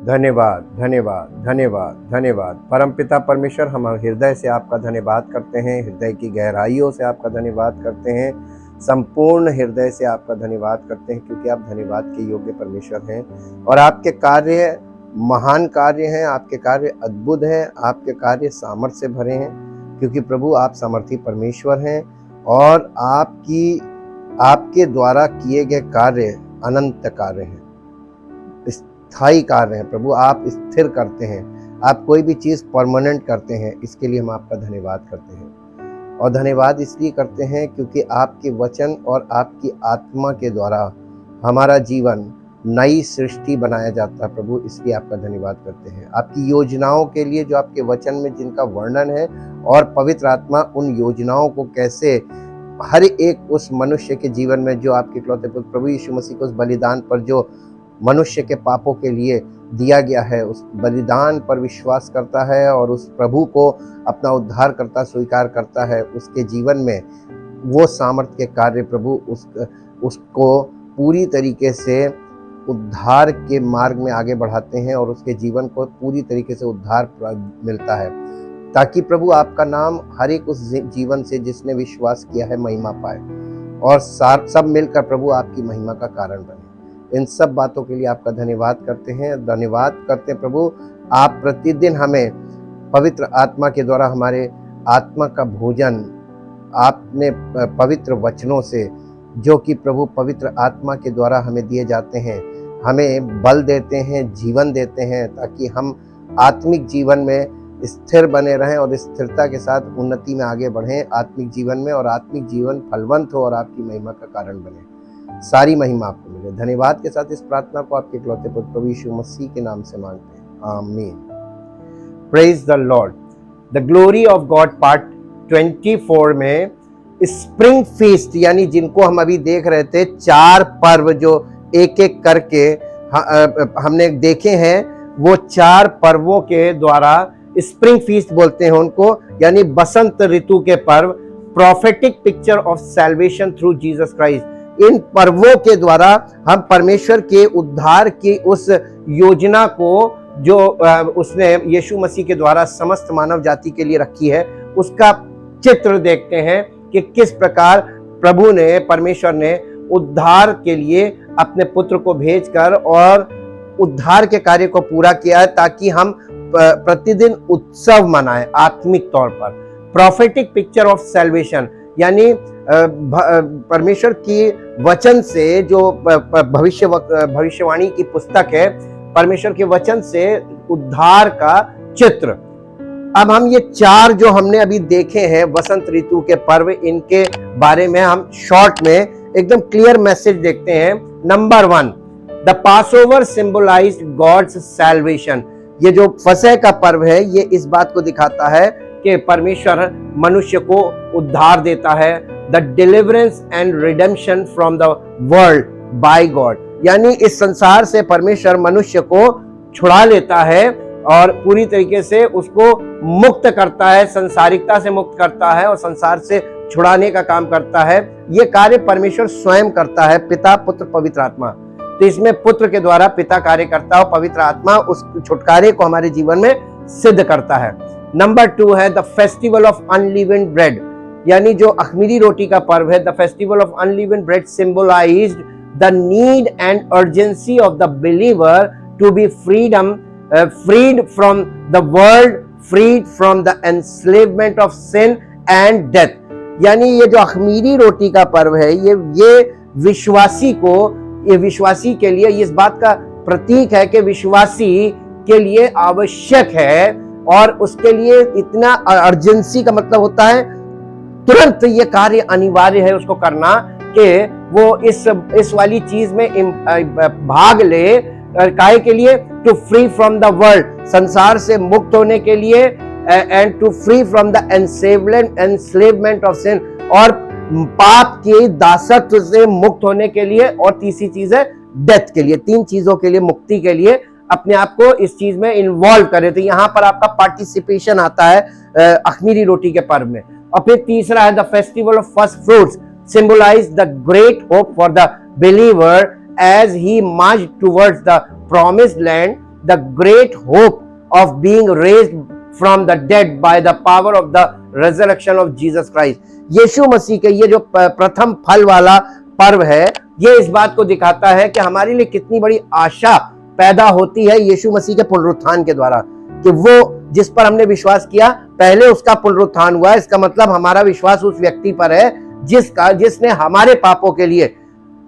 धन्यवाद, धन्यवाद, धन्यवाद, धन्यवाद। परमपिता परमेश्वर, हम हृदय से आपका धन्यवाद करते हैं, हृदय की गहराइयों से आपका धन्यवाद करते हैं, संपूर्ण हृदय से आपका धन्यवाद करते हैं, क्योंकि आप धन्यवाद के योग्य परमेश्वर हैं और आपके कार्य महान कार्य हैं, आपके कार्य अद्भुत हैं, आपके कार्य सामर्थ्य से भरे हैं, क्योंकि प्रभु आप सामर्थी परमेश्वर हैं और आपके द्वारा किए गए कार्य अनंत कार्य हैं, स्थायी कार्य हैं। प्रभु आप स्थिर करते हैं, आप कोई भी चीज़ परमानेंट करते हैं, इसके लिए हम आपका धन्यवाद करते हैं। और धन्यवाद इसलिए करते हैं क्योंकि आपके वचन और आपकी आत्मा के द्वारा हमारा जीवन नई सृष्टि बनाया जाता है। प्रभु इसलिए आपका धन्यवाद करते हैं, आपकी योजनाओं के लिए जो आपके वचन में जिनका वर्णन है, और पवित्र आत्मा उन योजनाओं को कैसे हर एक उस मनुष्य के जीवन में जो आपके इकलौते पुत्र प्रभु यीशु मसीह को उस बलिदान पर जो मनुष्य के पापों के लिए दिया गया है, उस बलिदान पर विश्वास करता है और उस प्रभु को अपना उद्धार करता स्वीकार करता है, उसके जीवन में वो सामर्थ्य के कार्य प्रभु उसको पूरी तरीके से उद्धार के मार्ग में आगे बढ़ाते हैं और उसके जीवन को पूरी तरीके से उद्धार मिलता है, ताकि प्रभु आपका नाम हर एक उस जीवन से जिसने विश्वास किया है महिमा पाए और सब मिलकर प्रभु आपकी महिमा का कारण बने। इन सब बातों के लिए आपका धन्यवाद करते हैं, धन्यवाद करते हैं प्रभु। आप प्रतिदिन हमें पवित्र आत्मा के द्वारा हमारे आत्मा का भोजन आपने पवित्र वचनों से, जो कि प्रभु पवित्र आत्मा के द्वारा हमें दिए जाते हैं, हमें बल देते हैं, जीवन देते हैं, ताकि हम आत्मिक जीवन में स्थिर बने रहें और स्थिरता के साथ उन्नति में आगे बढ़ें आत्मिक जीवन में, और आत्मिक जीवन फलवंत हो और आपकी महिमा का कारण बने। सारी महिमा आपको मिले। धन्यवाद के साथ इस प्रार्थना को आपके इकलौते पुत्र प्रभु यीशु मसीह के नाम से मांगते हैं, आमीन। Praise the Lord. The glory of God part 24 में स्प्रिंग फीस्ट, यानी जिनको हम अभी देख रहे थे, 4 पर्व जो एक एक करके हमने देखे हैं, वो 4 पर्वों के द्वारा स्प्रिंग फीस्ट बोलते हैं उनको, यानी बसंत ऋतु के पर्व, prophetic picture of salvation through Jesus Christ. इन पर्वों के द्वारा हम परमेश्वर के उद्धार की उस योजना को जो उसने यीशु मसीह के द्वारा समस्त मानव जाति के लिए रखी है, उसका चित्र देखते हैं कि किस प्रकार प्रभु ने, परमेश्वर ने उद्धार के लिए अपने पुत्र को भेजकर और उद्धार के कार्य को पूरा किया है, ताकि हम प्रतिदिन उत्सव मनाएं आत्मिक तौर पर। प्रोफेटिक पिक्चर ऑफ सैल्वेशन, यानी परमेश्वर की वचन से जो भविष्यवाणी की पुस्तक है, परमेश्वर के वचन से उद्धार का चित्र। अब हम ये 4 जो हमने अभी देखे हैं वसंत ऋतु के पर्व, इनके बारे में हम शॉर्ट में एकदम क्लियर मैसेज देखते हैं। Number 1, the Passover symbolised God's salvation. ये जो फसह का पर्व है, ये इस बात को दिखाता है कि परमेश्वर मनुष्य को उद्धार देता है। The deliverance and redemption from the world by God, यानी इस संसार से परमेश्वर मनुष्य को छुड़ा लेता है और पूरी तरीके से उसको मुक्त करता है, संसारिकता से मुक्त करता है और संसार से छुड़ाने का काम करता है। ये कार्य परमेश्वर स्वयं करता है, पिता, पुत्र, पवित्र आत्मा। तो इसमें पुत्र के द्वारा पिता कार्य करता है और पवित्र आत्मा उस छुटकारे को हमारे जीवन में सिद्ध करता है। नंबर 2 है the festival of unleavened bread, यानी जो अख़मीरी रोटी का पर्व है। The festival of unleavened bread symbolised the need and urgency of the believer to be freed from the world, freed from the enslavement of sin and death। यानी ये जो अख़मीरी रोटी का पर्व है, ये विश्वासी के लिए इस बात का प्रतीक है कि विश्वासी के लिए आवश्यक है, और उसके लिए इतना अर्जेंसी का मतलब होता है तुरंत ये कार्य अनिवार्य है उसको करना, कि वो इस वाली चीज में भाग ले। काहे के लिए? To free from the world, संसार से मुक्त होने के लिए, and to free from the enslavement of sin, और पाप के दासत्व से मुक्त होने के लिए, और तीसरी चीज है डेथ के लिए। 3 चीजों के लिए, मुक्ति के लिए अपने आप को इस चीज में इन्वॉल्व करे। तो यहाँ पर आपका पार्टिसिपेशन आता है अख़मीरी रोटी के पर्व में। और फिर तीसरा है the festival of first fruits. symbolize the great hope for the believer as he marched towards the promised land, the great hope of being raised from the dead by the power of the resurrection of Jesus Christ. यीशु मसीह के ये जो प्रथम फल वाला पर्व है, ये इस बात को दिखाता है कि हमारे लिए कितनी बड़ी आशा पैदा होती है यीशु मसीह के पुनरुत्थान के द्वारा, कि वो जिस पर हमने विश्वास किया पहले उसका पुनरुत्थान हुआ। इसका मतलब हमारा विश्वास उस व्यक्ति पर है जिसने हमारे पापों के लिए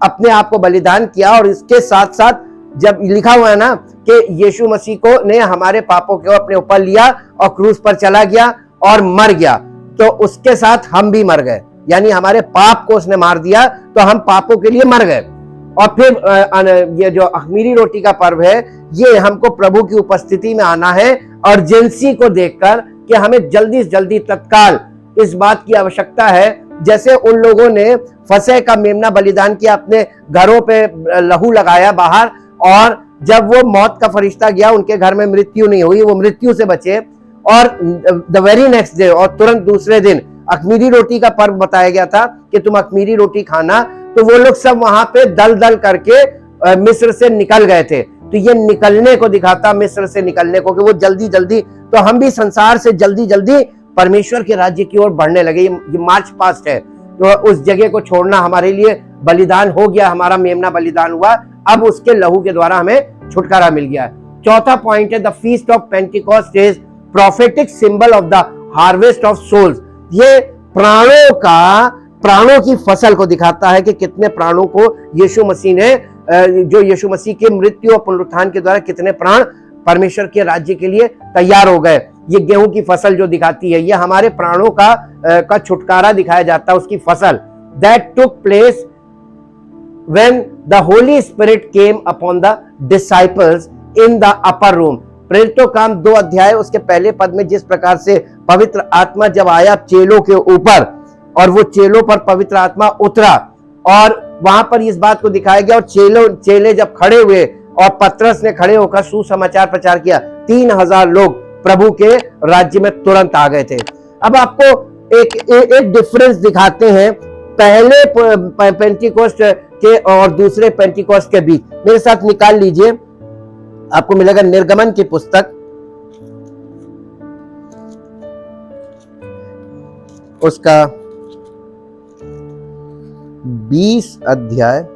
अपने आप को बलिदान किया। और इसके साथ साथ जब लिखा हुआ है ना कि यीशु मसीह को ने हमारे पापों को अपने ऊपर लिया और क्रूस पर चला गया और मर गया, तो उसके साथ हम भी मर गए, यानी हमारे पाप को उसने मार दिया तो हम पापों के लिए मर गए। और फिर ये जो अख़मीरी रोटी का पर्व है, ये हमको प्रभु की उपस्थिति में आना है अर्जेंसी को देखकर कि हमें जल्दी से जल्दी तत्काल इस बात की आवश्यकता है, जैसे उन लोगों ने फसह का मेमना बलिदान किया, अपने घरों पे लहू लगाया बाहर, और जब वो मौत का फरिश्ता गया उनके घर में मृत्यु नहीं हुई, वो मृत्यु से बचे। और द वेरी नेक्स्ट डे, और तुरंत दूसरे दिन अख़मीरी रोटी का पर्व बताया गया था कि तुम अख़मीरी रोटी खाना, तो वो लोग सब वहां पे दल दल करके मिस्र से निकल गए थे। तो ये निकलने को दिखाता, मिस्र से निकलने को, कि वो जल्दी जल्दी, तो हम भी संसार से जल्दी जल्दी परमेश्वर के राज्य की ओर बढ़ने लगे। ये मार्च पास्ट है, तो उस जगह को छोड़ना हमारे लिए बलिदान हो गया, हमारा मेमना बलिदान हुआ, अब उसके लहू के द्वारा हमें छुटकारा मिल गया है। चौथा पॉइंट है, the feast of Pentecost is prophetic symbol of the harvest of souls. ये प्राणों की फसल को दिखाता है कि कितने प्राणों को यीशु मसीह ने, जो यीशु मसीह के मृत्यु और पुनरुत्थान के द्वारा कितने प्राण परमेश्वर के राज्य के लिए तैयार हो गए। ये गेहूं की फसल जो दिखाती है, ये हमारे प्राणों का छुटकारा दिखाया जाता है, उसकी फसल। That took place when the Holy Spirit came upon the disciples in the upper room। प्रेरितों काम 2 अध्याय उसके पहले पद में जिस प्रकार से पवित्र आत्मा जब आया चेलों के ऊपर, और वो चेलों पर पवित्र आत्मा उतरा, और वहां पर इस बात को दिखाया गया, और चेले जब खड़े हुए और पतरस ने खड़े होकर सुसमाचार प्रचार किया, 3000 लोग प्रभु के राज्य में तुरंत आ गए थे। अब आपको एक डिफरेंस दिखाते हैं पहले पेंटिकोस्ट के और दूसरे पेंटिकोस्ट के बीच। मेरे साथ निकाल लीजिए, आपको मिलेगा निर्गमन की पुस्तक, उसका 20 अध्याय,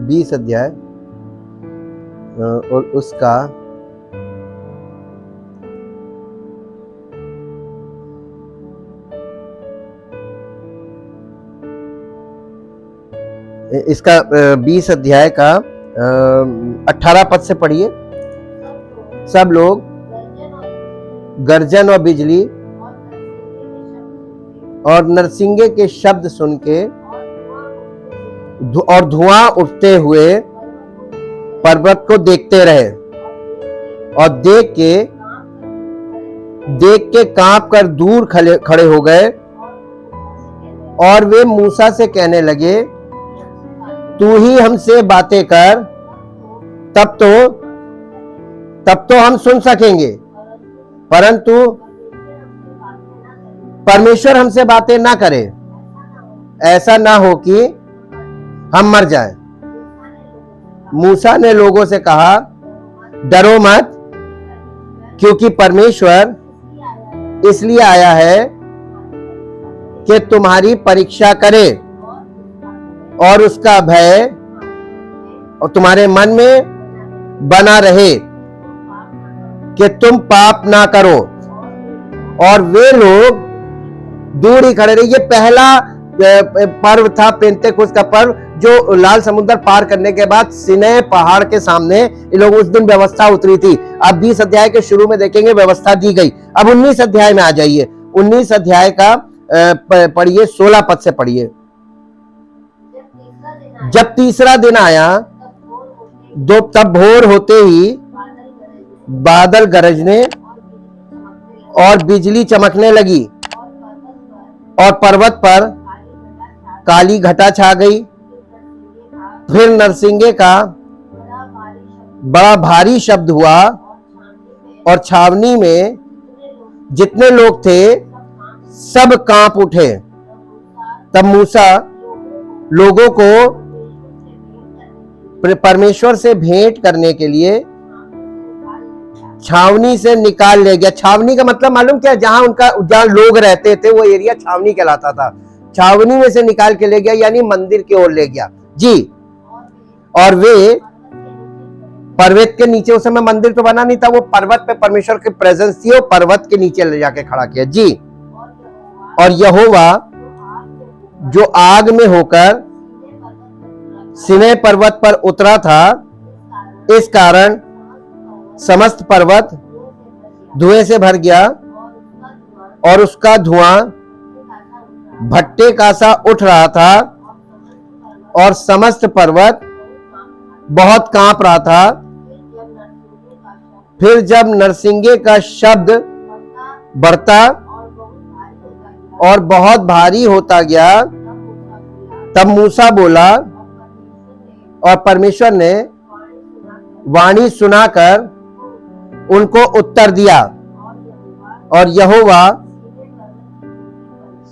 बीस अध्याय और उसका 20 अध्याय का 18 पद से पढ़िए। सब लोग गर्जन और बिजली और नरसिंगे के शब्द सुन के और धुआं उठते हुए पर्वत को देखते रहे, और देख के कांप कर दूर खड़े हो गए, और वे मूसा से कहने लगे, तू ही हमसे बातें कर, तब तो हम सुन सकेंगे, परंतु परमेश्वर हमसे बातें ना करे, ऐसा ना हो कि हम मर जाएं। मूसा ने लोगों से कहा, डरो मत, क्योंकि परमेश्वर इसलिए आया है कि तुम्हारी परीक्षा करे, और उसका भय और तुम्हारे मन में बना रहे कि तुम पाप ना करो। और वे लोग दूर ही खड़े रहे। ये पहला पर्व था, पेंतेकोस्त का पर्व, जो लाल समुद्र पार करने के बाद सिनै पहाड़ के सामने ये लोग उस दिन व्यवस्था उतरी थी। अब 20 अध्याय के शुरू में देखेंगे व्यवस्था दी गई। अब 19 अध्याय में आ जाइए। 19 अध्याय का पढ़िए, 16 पद से पढ़िए। जब तीसरा दिन आया, तब भोर होते ही बादल गरजने और बिजली चमकने लगी, और पर्वत पर काली घटा छा गई, फिर नरसिंगे का बड़ा भारी शब्द हुआ और छावनी में जितने लोग थे सब कांप उठे। तब मूसा लोगों को परमेश्वर से भेंट करने के लिए छावनी से निकाल ले गया। छावनी का मतलब मालूम क्या? जहां लोग रहते थे वो एरिया छावनी कहलाता था। छावनी में से निकाल के ले गया, यानी मंदिर की ओर ले गया जी। और वे पर्वत के नीचे, उस समय मंदिर तो बना नहीं था, वो पर्वत पे परमेश्वर की प्रेजेंस थी, वो पर्वत के नीचे ले जाके खड़ा किया जी। और यहोवा जो आग में होकर सीनै पर्वत पर उतरा था, इस कारण समस्त पर्वत धुएं से भर गया और उसका धुआं भट्टे का सा उठ रहा था और समस्त पर्वत बहुत कांप रहा था। फिर जब नरसिंगे का शब्द बढ़ता और बहुत भारी होता गया, तब मूसा बोला और परमेश्वर ने वाणी सुनाकर उनको उत्तर दिया। और यहोवा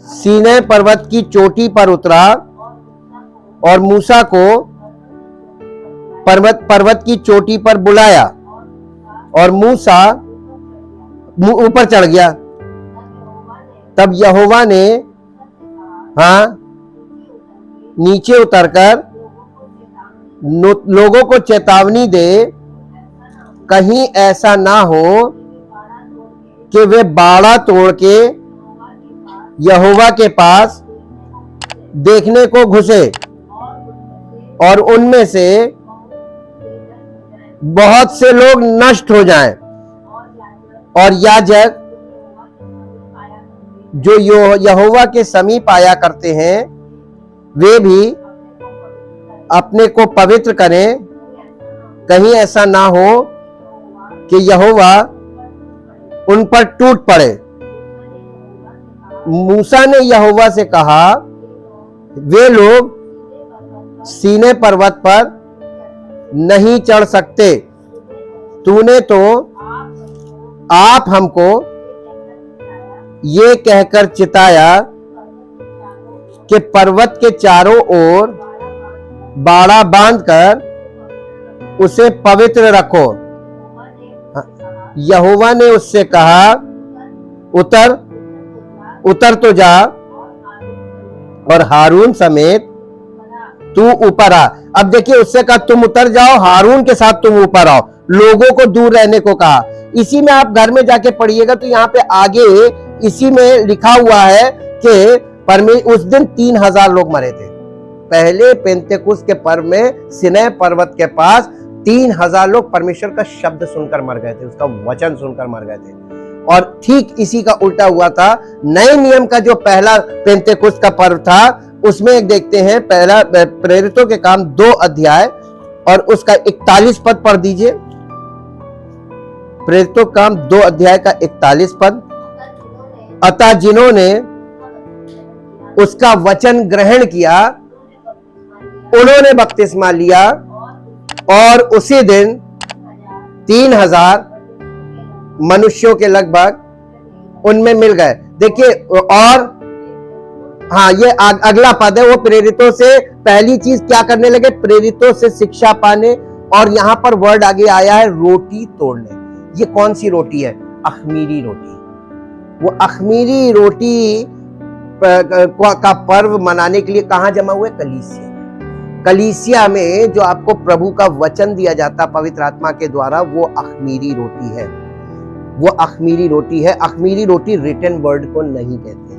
सीनै पर्वत की चोटी पर उतरा और मूसा को पर्वत की चोटी पर बुलाया और मूसा ऊपर चढ़ गया। तब यहोवा ने नीचे उतरकर लोगों को चेतावनी दे, कहीं ऐसा ना हो कि वे बाड़ा तोड़ के यहोवा के पास देखने को घुसे और उनमें से बहुत से लोग नष्ट हो जाएं। और याजक जो यहोवा के समीप आया करते हैं, वे भी अपने को पवित्र करें, कहीं ऐसा ना हो कि यहोवा उन पर टूट पड़े। मूसा ने यहोवा से कहा, वे लोग सीनै पर्वत पर नहीं चढ़ सकते। तूने तो आप हमको ये कहकर चिताया कि पर्वत के चारों ओर बाड़ा बांधकर उसे पवित्र रखो। यहोवा ने उससे कहा, उतर तो जा और हारून समेत तू ऊपर आ। अब देखिए, उससे कहा तुम उतर जाओ, हारून के साथ तुम ऊपर आओ। लोगों को दूर रहने को कहा। इसी में आप घर में जाके पढ़िएगा तो यहाँ पे आगे इसी में लिखा हुआ है कि उस दिन 3000 लोग मरे थे। पहले पेंतेकुस्त के पर्व में सीनै पर्वत के पास 3000 लोग परमेश्वर का शब्द सुनकर मर गए थे, उसका वचन सुनकर मर गए थे। और ठीक इसी का उल्टा हुआ था। नए नियम का जो पहला पेंतेकुस्त का पर्व था, उसमें एक देखते हैं, पहला प्रेरितों के काम 2 अध्याय और उसका 41 पद पढ़ दीजिए। प्रेरितों के काम 2 अध्याय का 41 पद। अतः जिन्होंने उसका वचन ग्रहण किया, उन्होंने बपतिस्मा लिया और उसी दिन 3000 मनुष्यों के लगभग उनमें मिल गए। देखिए, और ये अगला पद है, वो प्रेरितों से पहली चीज क्या करने लगे? प्रेरितों से शिक्षा पाने। और यहां पर वर्ड आगे आया है रोटी तोड़ने। ये कौन सी रोटी है? अखमीरी रोटी। वो अखमीरी रोटी का पर्व मनाने के लिए कहां जमा हुए? कलीसिया। कलीसिया में जो आपको प्रभु का वचन दिया जाता पवित्र आत्मा के द्वारा, वो अखमीरी रोटी है। वो अखमीरी रोटी है। अखमीरी रोटी रिटन वर्ड को नहीं कहते।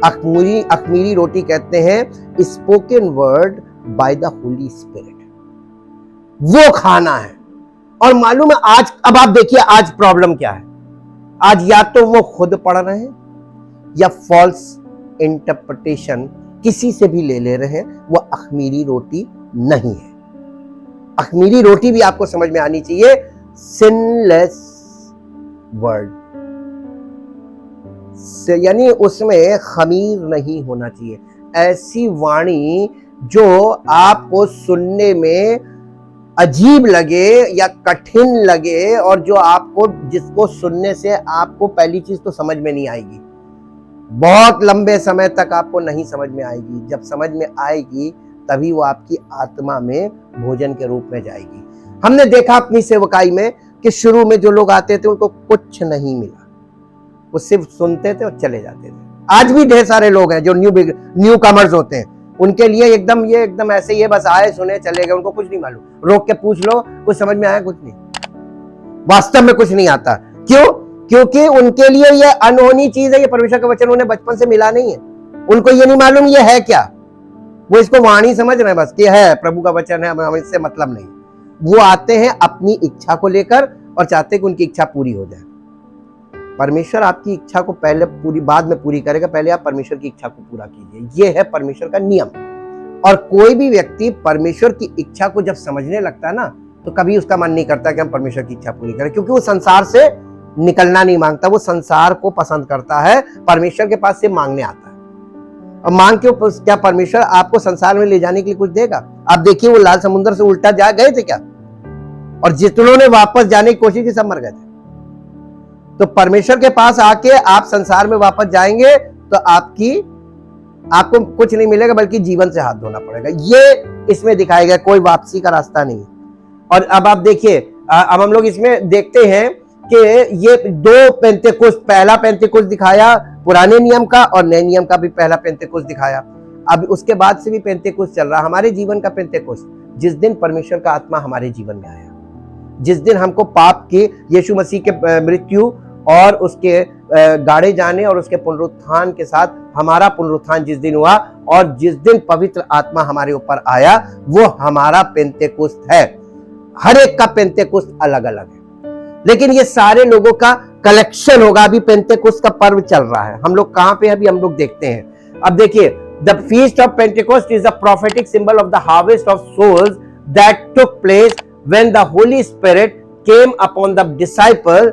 अखमीरी रोटी कहते हैं spoken word by the Holy spirit. वो खाना है। और मालूम है आज, अब आप देखिए आज प्रॉब्लम क्या है। आज या तो वो खुद पढ़ रहे हैं या फॉल्स इंटरप्रिटेशन किसी से भी ले रहे हैं। वो अखमीरी रोटी नहीं है। अखमीरी रोटी भी आपको समझ में आनी चाहिए, सिनलेस वर्ड, यानी उसमें खमीर नहीं होना चाहिए। ऐसी वाणी जो आपको सुनने में अजीब लगे या कठिन लगे, और जो आपको, जिसको सुनने से आपको पहली चीज तो समझ में नहीं आएगी, बहुत लंबे समय तक आपको नहीं समझ में आएगी। जब समझ में आएगी तभी वो आपकी आत्मा में भोजन के रूप में जाएगी। हमने देखा अपनी सेवकाई में कि शुरू में जो लोग आते थे उनको कुछ नहीं मिला, वो सिर्फ सुनते थे और चले जाते थे। आज भी ढेर सारे लोग हैं जो न्यू कमर्स होते हैं, उनके लिए एकदम ऐसे ही बस आए, सुने, चले गए, उनको कुछ नहीं मालूम। रोक के पूछ लो, कुछ समझ में आया? कुछ नहीं, वास्तव में कुछ नहीं आता। क्यों? क्योंकि उनके लिए ये अनहोनी चीज है, ये परमेश्वर का वचन उन्हें बचपन से मिला नहीं है। उनको ये नहीं मालूम ये है क्या, वो इसको वाणी समझ रहे हैं बस कि है प्रभु का वचन है, हमें इससे मतलब नहीं। वो आते हैं अपनी इच्छा को लेकर और चाहते हैं कि उनकी इच्छा पूरी हो जाए। परमेश्वर आपकी इच्छा को पहले पूरी, बाद में पूरी करेगा, पहले आप परमेश्वर की इच्छा को पूरा कीजिए। ये है परमेश्वर का नियम। और कोई भी व्यक्ति परमेश्वर की इच्छा को जब समझने लगता है ना, तो कभी उसका मन नहीं करता कि हम परमेश्वर की इच्छा पूरी करें, क्योंकि वो संसार से निकलना नहीं मांगता, वो संसार को पसंद करता है, परमेश्वर के पास से मांगने आता है। और मांग के क्या परमेश्वर आपको संसार में ले जाने के लिए कुछ देगा? आप देखिए वो लाल समुद्र से उल्टा जा गए थे क्या? और जितनों ने वापस जाने की कोशिश की सब मर गए थे। तो परमेश्वर के पास आके आप संसार में वापस जाएंगे तो आपको कुछ नहीं मिलेगा, बल्कि जीवन से हाथ धोना पड़ेगा। ये इसमें दिखाया गया, कोई वापसी का रास्ता नहीं। और अब आप देखिए, अब हम लोग इसमें देखते हैं कि ये दो पेंतेकोस्त, पहला पेंतेकोस्त दिखाया पुराने नियम का और नए नियम का भी पहला पेंतेकोस्त दिखाया। अब उसके बाद से भी पेंतेकोस्त चल रहा, हमारे जीवन का पेंतेकोस्त, जिस दिन परमेश्वर का आत्मा हमारे जीवन में आया, जिस दिन हमको पाप के, यीशु मसीह के मृत्यु और उसके गाड़े जाने और उसके पुनरुत्थान के साथ हमारा पुनरुत्थान जिस दिन हुआ, और जिस दिन पवित्र आत्मा हमारे ऊपर आया, वो हमारा पेंतेकोस्त है। हर एक का पेंतेकोस्त अलग अलग है, लेकिन ये सारे लोगों का कलेक्शन होगा। अभी पेंतेकोस्त का पर्व चल रहा है। हम लोग कहां पे, अभी हम लोग देखते हैं। अब देखिए, the feast of Pentecost is the prophetic symbol of the harvest of souls that took place when the Holy Spirit came upon the disciples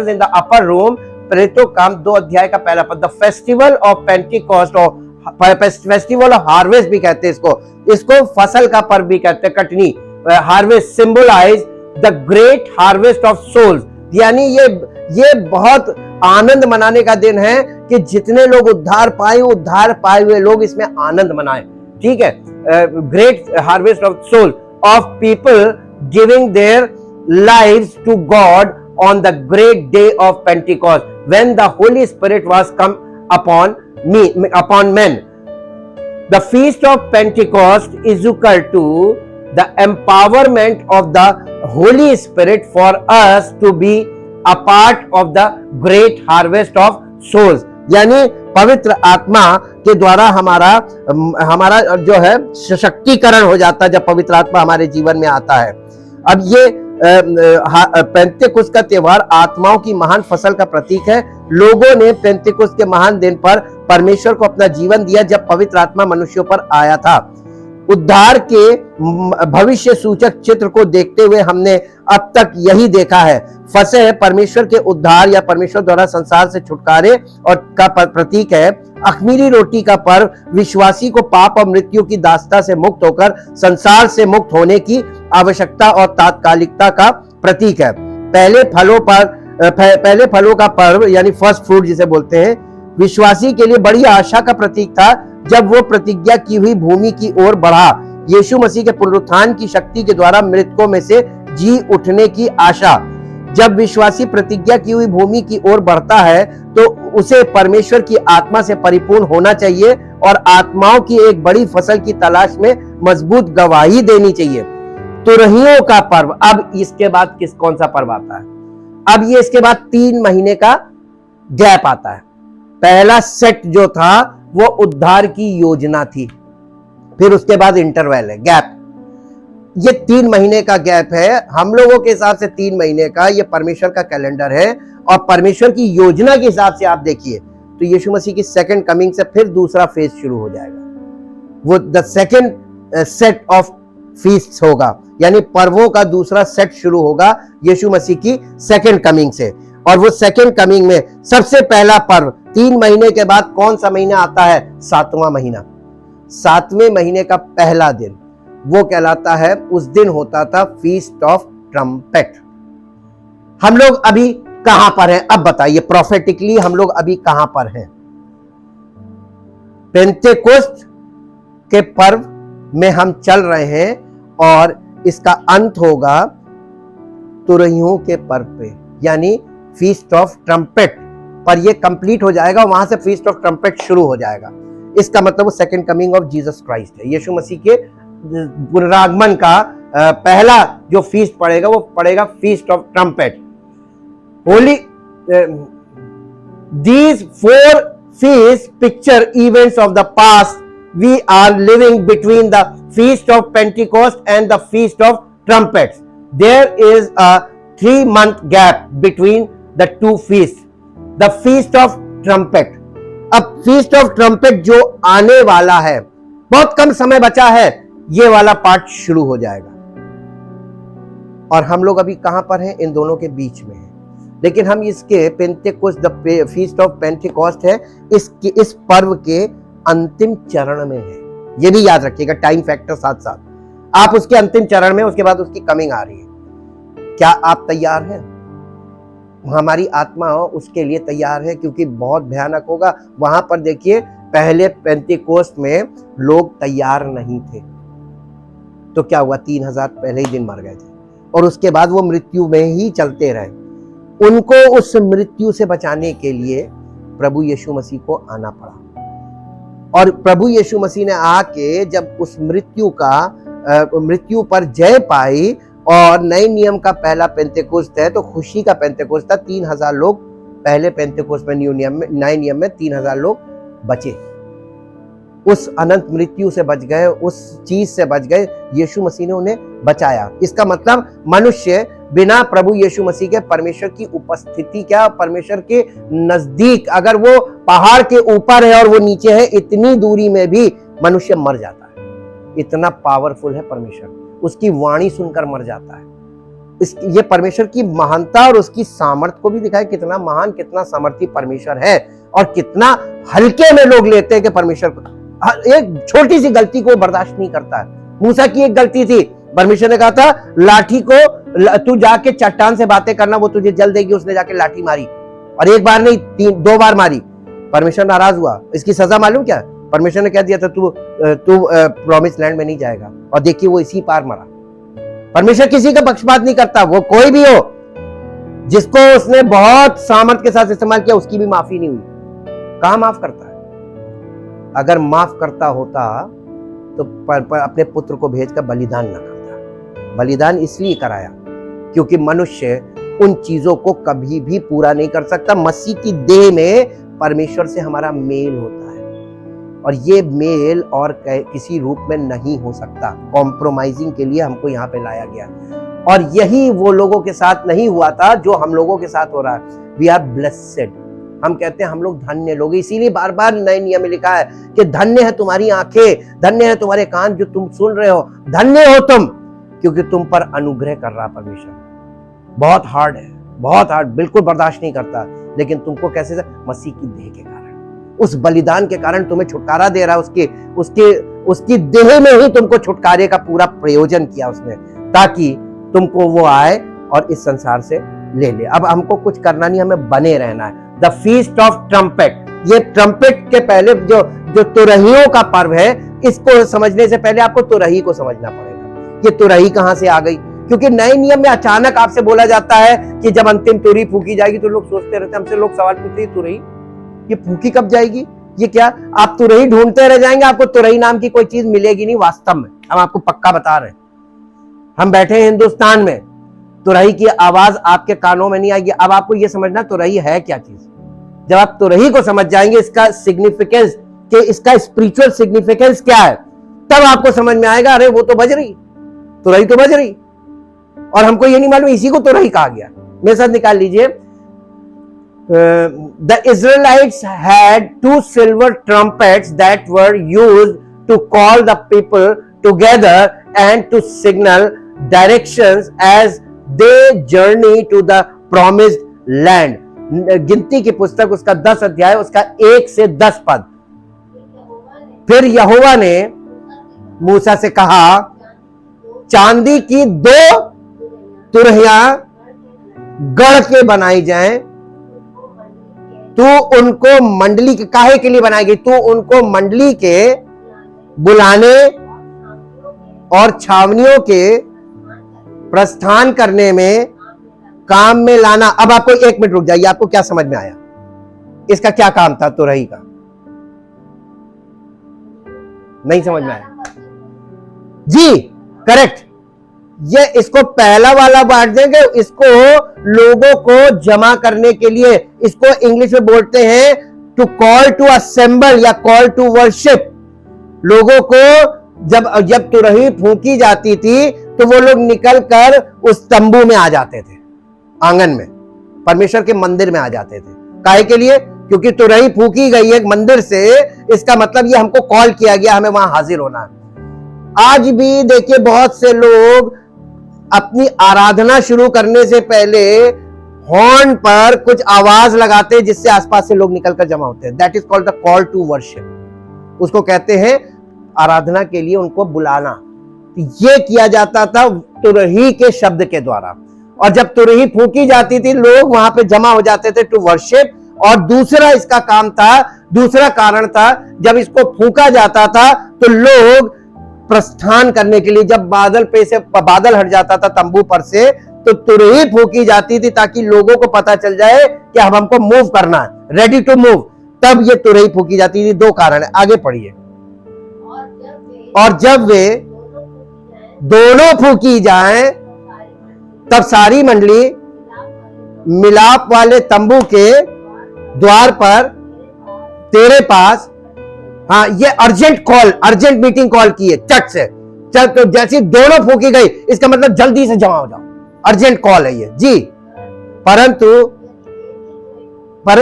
in the upper room. प्रेरितों काम 2 अध्याय का पहला पद। द फेस्टिवल ऑफ पेंटिकॉस्ट, और festival of harvest भी कहते हैं इसको फसल का पर्व भी कहते हैं, कटनी। Harvest symbolize the great harvest of souls, यानी ये बहुत आनंद मनाने का दिन है कि जितने लोग उद्धार पाए हुए लोग इसमें आनंद मनाएं। ठीक है, great harvest of soul of people giving their lives to God on the great day of Pentecost when the Holy Spirit was come upon men. The feast of Pentecost is equal to the empowerment of the Holy Spirit for us to be a part of the great harvest of souls. यानी पवित्र आत्मा के द्वारा हमारा जो है सशक्तिकरण हो जाता है जब पवित्र आत्मा हमारे जीवन में आता है। अब ये पेंतेकोस्त का त्योहार आत्माओं की महान फसल का प्रतीक है। लोगों ने पेंतेकोस्त के महान दिन पर परमेश्वर को अपना जीवन दिया जब पवित्र आत्मा मनुष्यों पर आया था। उद्धार के भविष्य सूचक चित्र को देखते हुए हमने अब तक यही देखा है। फसह परमेश्वर के उद्धार या परमेश्वर द्वारा संसार से छुटकारे और का प्रतीक है। अख़मीरी रोटी का पर्व विश्वासी को पाप और मृत्यु की दास्ता से मुक्त होकर संसार से मुक्त होने की आवश्यकता और तात्कालिकता का प्रतीक है। पहले फलों का पर्व यानी फर्स्ट फ्रूट जिसे बोलते हैं, विश्वासी के लिए बड़ी आशा का प्रतीक था जब वो प्रतिज्ञा की हुई भूमि की ओर बढ़ा। यीशु मसीह के पुनरुत्थान की शक्ति के द्वारा मृतकों में से जी उठने की आशा। जब विश्वासी प्रतिज्ञा की हुई भूमि की ओर बढ़ता है तो उसे परमेश्वर की आत्मा से परिपूर्ण होना चाहिए और आत्माओं की एक बड़ी फसल की तलाश में मजबूत गवाही देनी चाहिए। तुरहियों का पर्व, अब इसके बाद कौन सा पर्व आता है? अब ये इसके बाद 3 महीने का गैप आता है। पहला सेट जो था वो उद्धार की योजना थी, फिर उसके बाद इंटरवल है, गैप। ये 3 महीने का गैप है। हम लोगों के हिसाब से 3 महीने का, ये परमेश्वर का कैलेंडर है और परमेश्वर की योजना के हिसाब से आप देखिए तो यीशु मसीह की सेकंड कमिंग से फिर दूसरा फेज शुरू हो जाएगा। वो the second set of feast होगा, यानी पर्वों का दूसरा सेट शुरू होगा यीशु मसीह की सेकंड कमिंग से। और वो सेकंड कमिंग में सबसे पहला पर्व 3 महीने के बाद कौन सा महीना आता है? 7वां महीना। 7वें महीने का पहला दिन, वो कहलाता है, उस दिन होता था फीस्ट ऑफ ट्रम्पेट। हम लोग अभी कहां पर हैं? अब बताइए प्रोफेटिकली हम लोग अभी कहां पर हैं? पेंतेकोस्त के पर्व में हम चल रहे हैं और इसका अंत होगा तुरहियों के पर्व पे, यानी फीस्ट ऑफ ट्रम्पेट पर ये कंप्लीट हो जाएगा, वहां से फीस्ट ऑफ ट्रम्पेट शुरू हो जाएगा। इसका मतलब वो second coming of Jesus Christ है, यीशु मसीह के पुनरागमन का पहला जो फीस्ट पड़ेगा वो पड़ेगा feast of trumpet. Holi these 4 feasts picture events of the past. We are living between the feast of Pentecost and the feast of trumpets. There is a 3-month gap between the two feasts. The feast of trumpet. अब feast of trumpet जो आने वाला है, बहुत कम समय बचा है, ये वाला पार्ट शुरू हो जाएगा। और हम लोग अभी कहां पर हैं? इन दोनों के बीच में हैं। लेकिन हम इसके Pentecost, the feast of Pentecost है, इस पर्व के अंतिम चरण में है। ये भी याद रखिएगा, टाइम फैक्टर साथ साथ। आप उसके अंतिम चरण में, उसके बाद उसकी कमिंग आ रही है। क्या आप तैयार हैं? हमारी आत्मा उसके लिए तैयार है, क्योंकि बहुत भयानक होगा। वहां पर देखिए, पहले पेंटेकोस्ट में लोग तैयार नहीं थे, तो क्या हुआ? 3000 पहले ही दिन मर गए थे, और उसके बाद वो मृत्यु में ही चलते रहे। उनको उस मृत्यु से बचाने के लिए प्रभु यीशु मसीह को आना पड़ा, और प्रभु यीशु मसीह ने आके जब उस मृत्यु पर जय पाई, और नए नियम का पहला पेंतेकोस्त है, तो खुशी का पेंतेकोस्त था। 3000 लोग पहले पेंतेकोस्त में, नए नियम में 3000 लोग बचे, उस अनंत मृत्यु से बच गए, उस चीज से बच गए। यीशु मसीह ने उन्हें बचाया। इसका मतलब मनुष्य बिना प्रभु यीशु मसीह के परमेश्वर की उपस्थिति, क्या परमेश्वर के नजदीक, अगर वो पहाड़ के ऊपर है और वो नीचे है, इतनी दूरी में भी मनुष्य मर जाता है। इतना पावरफुल है परमेश्वर, उसकी वाणी सुनकर मर जाता है। ये परमेश्वर की महानता और उसकी सामर्थ्य को भी दिखाए, कितना महान, कितना सामर्थी परमेश्वर है, और कितना हल्के में लोग लेते हैं कि परमेश्वर को, एक छोटी सी गलती को बर्दाश्त नहीं करता है। मूसा की एक गलती थी, परमेश्वर ने कहा था लाठी को, तू जाके चट्टान से बातें करना, वो तुझे जल देगी। उसने जाके लाठी मारी, और एक बार नहीं 2 बार मारी। परमेश्वर नाराज हुआ। इसकी सजा मालूम क्या? परमेश्वर ने कह दिया था तू प्रॉमिस लैंड में नहीं जाएगा, और देखिए वो इसी पार मरा। परमेश्वर किसी का पक्षपात नहीं करता, वो कोई भी हो, जिसको उसने बहुत सामर्थ्य के साथ इस्तेमाल किया, उसकी भी माफी नहीं हुई। कहां माफ करता है? अगर माफ करता होता तो अपने पुत्र को भेजकर बलिदान न करता। बलिदान इसलिए कराया क्योंकि मनुष्य उन चीजों को कभी भी पूरा नहीं कर सकता। मसीह की देह में परमेश्वर से हमारा मेल होता है, और ये मेल और किसी रूप में नहीं हो सकता। कॉम्प्रोमाइजिंग के लिए हमको यहाँ पे लाया गया, और यही वो लोगों के साथ नहीं हुआ था जो हम लोगों के साथ हो रहा है। वी आर ब्लेस्ड, हम कहते हैं हम लोग धन्य लोग। इसीलिए बार बार नए नियम में लिखा है कि धन्य है तुम्हारी आंखें, धन्य है तुम्हारे कान जो तुम सुन रहे हो, धन्य हो तुम, क्योंकि तुम पर अनुग्रह कर रहा परमेश्वर। बहुत हार्ड है, बहुत हार्ड, बिल्कुल बर्दाश्त नहीं करता, लेकिन तुमको कैसे? मसीह की देह के कारण, उस बलिदान के कारण तुम्हें छुटकारा दे रहा है। उसकी देह में ही तुमको छुटकारे का पूरा प्रयोजन किया उसने, ताकि तुमको वो आए और इस संसार से ले ले। अब हमको कुछ करना नहीं, हमें बने रहना है। द फीस्ट ऑफ ट्रम्पेट, ये ट्रम्पेट के पहले जो तुरहियों का पर्व है, इसको समझने से पहले आपको तुरही को समझना पड़ेगा। ये तुरही कहां से आ गई? क्योंकि नए नियम में अचानक आपसे बोला जाता है कि जब अंतिम तुरही फूकी जाएगी, तो लोग सोचते रहते हैं, हमसे लोग सवाल पूछते हैं तुरही ये फूकी कब जाएगी? ये क्या आप तुरही ढूंढते रह जाएंगे? आपको तुरही नाम की कोई चीज मिलेगी नहीं। वास्तव में हम आपको पक्का बता रहे हैं, हम बैठे हैं हिंदुस्तान में, तुरही की आवाज आपके कानों में नहीं आएगी। अब आपको यह समझना तुरही है क्या चीज। जब आप तुरही को समझ जाएंगे, इसका सिग्निफिकेंस, कि इसका स्पिरिचुअल सिग्निफिकेंस क्या है, तब आपको समझ में आएगा, अरे वो तो बज रही, तुरही तो बज रही, और हमको ये नहीं मालूम इसी को तुरही कहा गया। मेरे साथ निकाल लीजिए। The Israelites had 2 silver trumpets that were used to call the people together and to signal directions as they journey to the promised land. गिनती की पुस्तक उसका 10 अध्याय, उसका 1 से 10 पद। फिर यहोवा ने मूसा से कहा, चांदी की 2 तुरहियां गढ़ के बनाई जाएं, तू उनको मंडली के काहे के लिए बनाएगी, तू उनको मंडली के बुलाने और छावनियों के प्रस्थान करने में काम में लाना। अब आपको 1 मिनट रुक जाइए, आपको क्या समझ में आया? इसका क्या काम था तुरही का? नहीं समझ में आया? जी करेक्ट। ये इसको पहला वाला बांट देंगे, इसको लोगों को जमा करने के लिए, इसको इंग्लिश में बोलते हैं टू कॉल टू असेंबल या कॉल टू वर्शिप। लोगों को जब तुरही फूंकी जाती थी तो वो लोग निकल कर उस तंबू में आ जाते थे, आंगन में, परमेश्वर के मंदिर में आ जाते थे। काहे के लिए? क्योंकि तुरही फूंकी गई एक मंदिर से, इसका मतलब ये हमको कॉल किया गया, हमें वहां हाजिर होना है। आज भी देखिए बहुत से लोग अपनी आराधना शुरू करने से पहले हॉर्न पर कुछ आवाज लगाते हैं जिससे आसपास से लोग निकलकर जमा होते हैं। That is called the call to worship. उसको कहते हैं आराधना के लिए उनको बुलाना। ये किया जाता था तुरही के शब्द के द्वारा, और जब तुरही फूंकी जाती थी लोग वहां पे जमा हो जाते थे टू वर्शिप। और दूसरा इसका काम था, दूसरा कारण था, जब इसको फूंका जाता था तो लोग प्रस्थान करने के लिए, जब बादल हट जाता था तंबू पर से, तो तुरही फूंकी जाती थी ताकि लोगों को पता चल जाए कि अब हमको मूव करना है, रेडी टू मूव। तब ये तुरही फूंकी जाती थी। 2 कारण है, आगे पढ़िए। और जब वे दोनों फूंकी जाएं तब सारी मंडली मिलाप वाले तंबू के द्वार पर तेरे पास, हाँ ये urgent call, urgent meeting call की है, चट से चल, तो जैसी दोनों फूंकी गई इसका मतलब जल्दी से जमा हो जाओ, अर्जेंट कॉल है ये जी। परंतु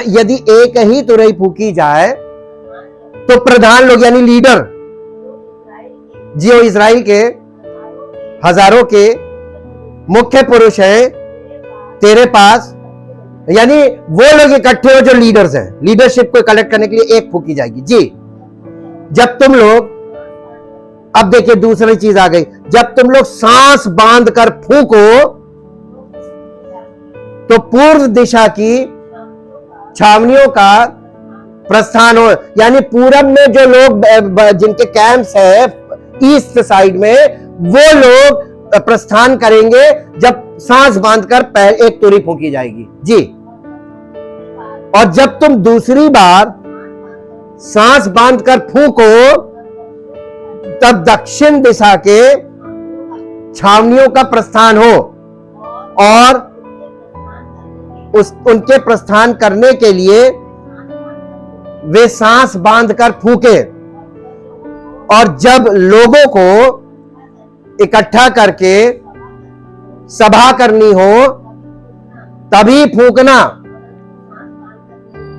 यदि एक ही तुरही फूंकी जाए तो प्रधान लोग यानी लीडर, जो इजराइल के हजारों के मुख्य पुरुष हैं तेरे पास, यानी वो लोग इकट्ठे हो जो लीडर्स हैं, लीडरशिप को कलेक्ट करने के लिए एक फूंकी जाएगी जी। जब तुम लोग, अब देखिए दूसरी चीज आ गई, जब तुम लोग सांस बांध कर फूंको तो पूर्व दिशा की छावनियों का प्रस्थान हो, यानी पूरब में जो लोग जिनके कैंप्स है ईस्ट साइड में, वो लोग प्रस्थान करेंगे जब सांस बांधकर पहले एक तुरही फूंकी जाएगी जी। और जब तुम दूसरी बार सांस बांधकर फूंको तब दक्षिण दिशा के छावनियों का प्रस्थान हो, और उनके प्रस्थान करने के लिए वे सांस बांधकर फूंके। और जब लोगों को इकट्ठा करके सभा करनी हो तभी फूंकना,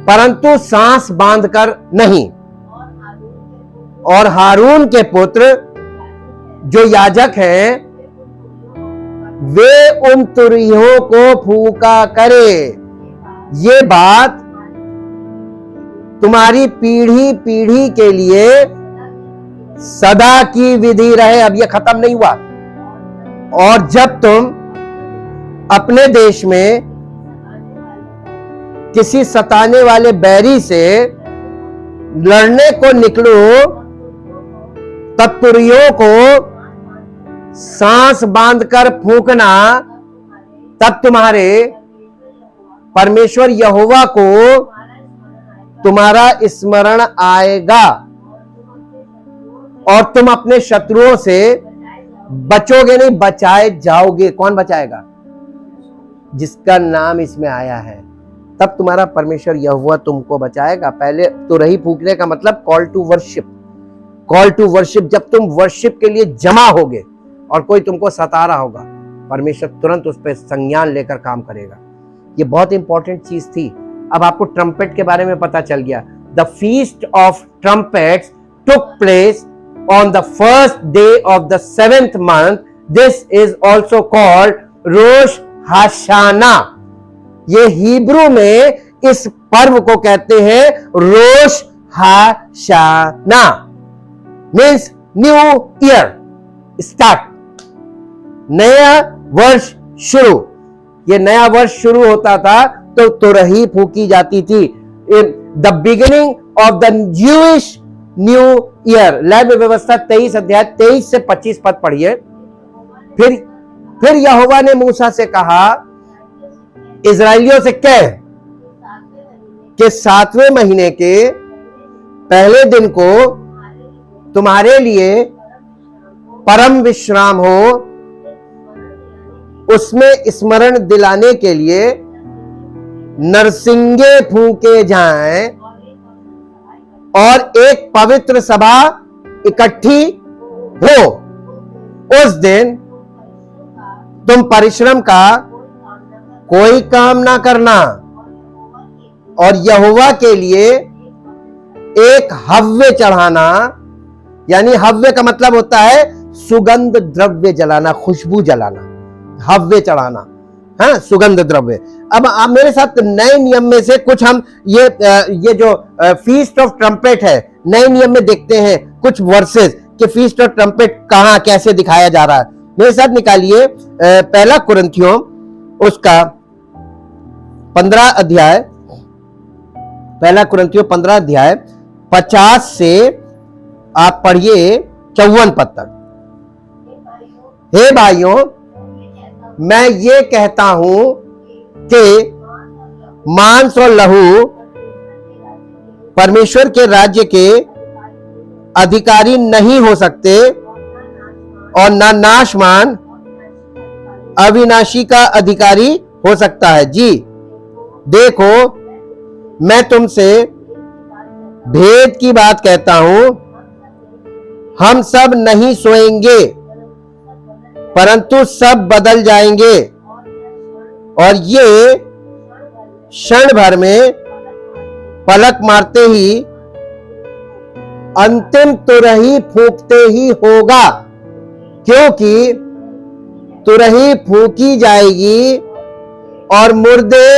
परंतु सांस बांधकर नहीं। और हारून के पुत्र जो याजक हैं वे उन तुरहियों को फूंका करे। ये बात तुम्हारी पीढ़ी पीढ़ी के लिए सदा की विधि रहे। अब यह खत्म नहीं हुआ। और जब तुम अपने देश में किसी सताने वाले बैरी से लड़ने को निकलो तब तुरहियों को सांस बांधकर फूंकना, तब तुम्हारे परमेश्वर यहोवा को तुम्हारा स्मरण आएगा और तुम अपने शत्रुओं से बचोगे नहीं, बचाए जाओगे। कौन बचाएगा? जिसका नाम इसमें आया है। तब तुम्हारा परमेश्वर यहोवा तुमको बचाएगा। पहले तुरही फूंकने का मतलब call to worship, call to worship. जब तुम वर्शिप के लिए जमा होगे और कोई तुमको सता रहा होगा, परमेश्वर तुरंत उस पर संज्ञान लेकर काम करेगा। ये बहुत इंपॉर्टेंट चीज थी। अब आपको ट्रम्पेट के बारे में पता चल गया। The feast of trumpets took place on the first day of the 7th month. This is also called रोश हाशाना। ये हिब्रू में इस पर्व को कहते हैं रोश हाशाना। मीन्स न्यू ईयर स्टार्ट, नया वर्ष शुरू। ये नया वर्ष शुरू होता था तो तुरही फूकी जाती थी। The beginning of the Jewish new year. लेवी व्यवस्था 23 अध्याय 23 से 25 पद पढ़िए। फिर यहोवा ने मूसा से कहा, इजराइलियों से कह कि 7वें महीने के पहले दिन को तुम्हारे लिए परम विश्राम हो, उसमें स्मरण दिलाने के लिए नरसिंगे फूके जाएं और एक पवित्र सभा इकट्ठी हो। उस दिन तुम परिश्रम का कोई काम ना करना और यहोवा के लिए एक हव्य चढ़ाना, यानी हव्य का मतलब होता है सुगंध द्रव्य जलाना, खुशबू जलाना, हव्य चढ़ाना, हाँ, सुगंध द्रव्य। अब आप मेरे साथ नए नियम में से कुछ हम ये जो फीस्ट ऑफ ट्रम्पेट है, नए नियम में देखते हैं कुछ वर्सेस कि फीस्ट ऑफ ट्रम्पेट कहां कैसे दिखाया जा रहा है। मेरे साथ निकालिए पहला कुरिन्थियों उसका 15 अध्याय, पहला कुरिन्थियों 15 अध्याय 50 से आप पढ़िए 54 पद तक। हे भाइयों, मैं ये कहता हूं कि मांस और लहू परमेश्वर के राज्य के अधिकारी नहीं हो सकते और ना नाशमान अविनाशी का अधिकारी हो सकता है। जी देखो, मैं तुमसे भेद की बात कहता हूं, हम सब नहीं सोएंगे परंतु सब बदल जाएंगे और ये क्षण भर में पलक मारते ही अंतिम तुरही फूंकते ही होगा, क्योंकि तुरही फूंकी जाएगी और मुर्दे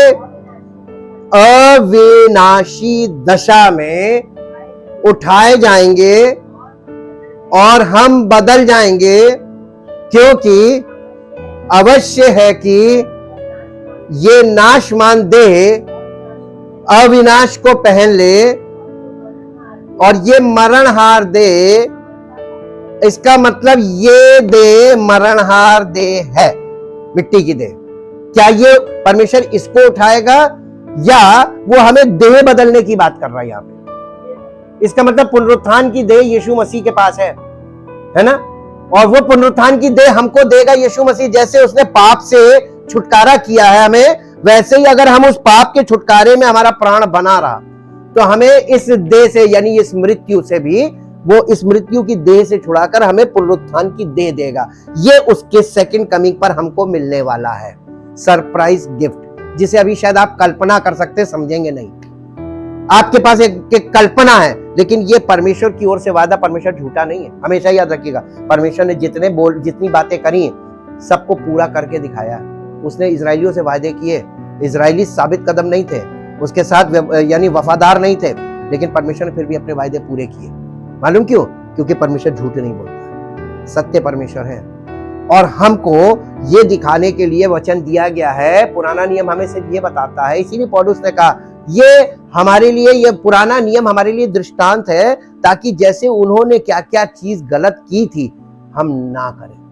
अविनाशी दशा में उठाए जाएंगे और हम बदल जाएंगे, क्योंकि अवश्य है कि ये नाशमान देह अविनाश को पहन ले और ये मरणहार देह, इसका मतलब ये देह मरणहार देह है, मिट्टी की देह। क्या ये परमेश्वर इसको उठाएगा या वो हमें देह बदलने की बात कर रहा है यहां पे? इसका मतलब पुनरुत्थान की देह यीशु मसीह के पास है ना, और वो पुनरुत्थान की देह हमको देगा यीशु मसीह। जैसे उसने पाप से छुटकारा किया है हमें, वैसे ही अगर हम उस पाप के छुटकारे में हमारा प्राण बना रहा तो हमें इस देह से, यानी इस मृत्यु से भी, वो इस मृत्यु की देह से छुड़ाकर हमें पुनरुत्थान की देह देगा। ये उसके सेकंड कमिंग पर हमको मिलने वाला है, सरप्राइज गिफ्ट, जिसे अभी शायद आप कल्पना कर सकते, समझेंगे नहीं। आपके पास एक कल्पना है, लेकिन ये परमेश्वर की ओर से वादा, परमेश्वर झूठा नहीं है, हमेशा याद रखिएगा। परमेश्वर ने जितनी बातें करी सबको पूरा करके दिखाया। उसने इजरायलियों से वादे किए, इजरायली साबित कदम नहीं थे, उसके साथ यानी वफादार नहीं थे, लेकिन परमेश्वर ने फिर भी अपने वादे पूरे किए। मालूम क्यों? क्योंकि परमेश्वर झूठ नहीं बोलता, सत्य परमेश्वर है। और हमको ये दिखाने के लिए वचन दिया गया है, पुराना नियम हमें सिर्फ ये बताता है। इसीलिए पौलुस ने कहा ये हमारे लिए, ये पुराना नियम हमारे लिए दृष्टांत है, ताकि जैसे उन्होंने क्या क्या चीज गलत की थी हम ना करें।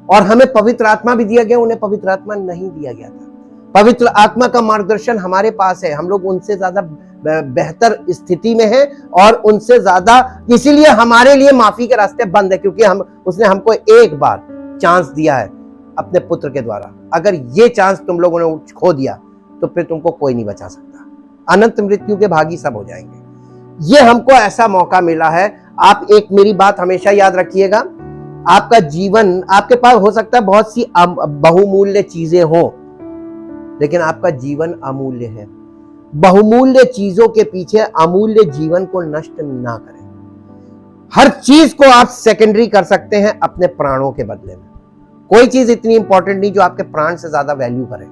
और हमें पवित्र आत्मा भी दिया गया, उन्हें पवित्र आत्मा नहीं दिया गया था। पवित्र आत्मा का मार्गदर्शन हमारे पास है, हम लोग उनसे ज्यादा बेहतर स्थिति में है और उनसे ज्यादा, इसीलिए हमारे लिए माफी के रास्ते बंद है, क्योंकि उसने हमको एक बार चांस दिया है अपने पुत्र के द्वारा। अगर ये चांस तुम लोगों ने खो दिया तो फिर तुमको कोई नहीं बचा सकता, अनंत मृत्यु के भागी सब हो जाएंगे। ये हमको ऐसा मौका मिला है। आप एक मेरी बात हमेशा याद रखिएगा, आपका जीवन, आपके पास हो सकता है बहुत सी बहुमूल्य चीजें हो, लेकिन आपका जीवन अमूल्य है। बहुमूल्य चीजों के पीछे अमूल्य जीवन को नष्ट ना करें। हर चीज को आप सेकेंडरी कर सकते हैं अपने प्राणों के बदले में। कोई चीज इतनी इंपॉर्टेंट नहीं जो आपके प्राण से ज्यादा वैल्यू करे।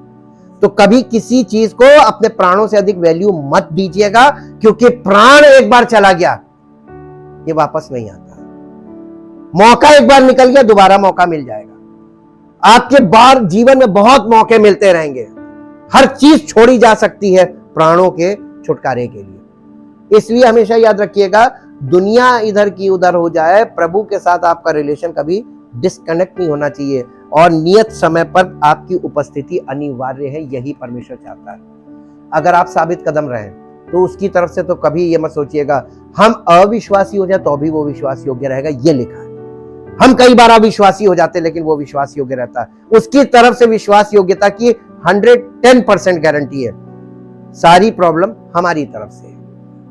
तो कभी किसी चीज को अपने प्राणों से अधिक वैल्यू मत दीजिएगा, क्योंकि प्राण एक बार चला गया ये वापस नहीं आता। मौका एक बार निकल गया, दोबारा मौका मिल जाएगा। आपके बार जीवन में बहुत मौके मिलते रहेंगे। हर चीज छोड़ी जा सकती है प्राणों के छुटकारे के लिए। इसलिए हमेशा याद रखिएगा, दुनिया इधर की उधर हो जाए, प्रभु के साथ आपका रिलेशन कभी डिस्कनेक्ट नहीं होना चाहिए, और नियत समय पर आपकी उपस्थिति अनिवार्य है। यही परमेश्वर चाहता है। अगर आप साबित कदम रहें तो उसकी तरफ से तो कभी ये मत सोचिएगा हम अविश्वासी हो जाए तो भी वो विश्वास योग्य रहेगा, ये लिखा है। हम कई बार अविश्वासी हो जाते लेकिन वो विश्वास योग्य रहता है। उसकी तरफ से विश्वास योग्यता की 110% गारंटी है। सारी प्रॉब्लम हमारी तरफ से,